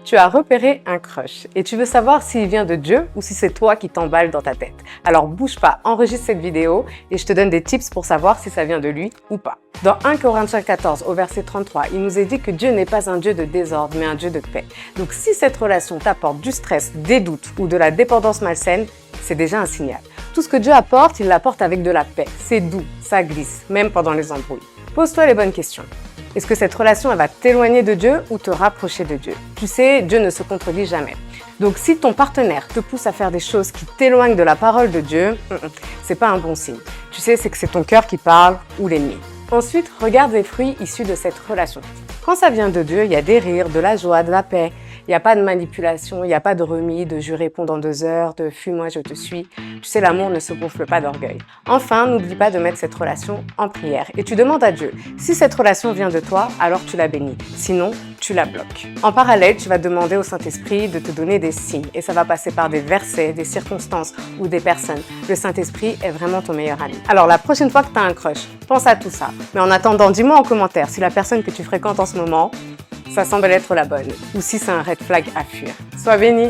Tu as repéré un crush et tu veux savoir s'il vient de Dieu ou si c'est toi qui t'emballes dans ta tête. Alors bouge pas, enregistre cette vidéo et je te donne des tips pour savoir si ça vient de lui ou pas. Dans 1 Corinthiens 14 au verset 33, il nous est dit que Dieu n'est pas un Dieu de désordre mais un Dieu de paix. Donc si cette relation t'apporte du stress, des doutes ou de la dépendance malsaine, c'est déjà un signal. Tout ce que Dieu apporte, il l'apporte avec de la paix. C'est doux, ça glisse, même pendant les embrouilles. Pose-toi les bonnes questions. Est-ce que cette relation elle va t'éloigner de Dieu ou te rapprocher de Dieu? Tu sais, Dieu ne se contredit jamais. Donc si ton partenaire te pousse à faire des choses qui t'éloignent de la parole de Dieu, c'est pas un bon signe. Tu sais, c'est que c'est ton cœur qui parle ou l'ennemi. Ensuite, regarde les fruits issus de cette relation. Quand ça vient de Dieu, il y a des rires, de la joie, de la paix. Il n'y a pas de manipulation, il n'y a pas de remis, de je réponds dans 2 heures, de fuis-moi, je te suis. Tu sais, l'amour ne se gonfle pas d'orgueil. Enfin, n'oublie pas de mettre cette relation en prière. Et tu demandes à Dieu, si cette relation vient de toi, alors tu la bénis. Sinon, tu la bloques. En parallèle, tu vas demander au Saint-Esprit de te donner des signes. Et ça va passer par des versets, des circonstances ou des personnes. Le Saint-Esprit est vraiment ton meilleur ami. Alors, la prochaine fois que tu as un crush, pense à tout ça. Mais en attendant, dis-moi en commentaire si la personne que tu fréquentes en ce moment, ça semble être la bonne, ou si c'est un red flag à fuir. Sois béni!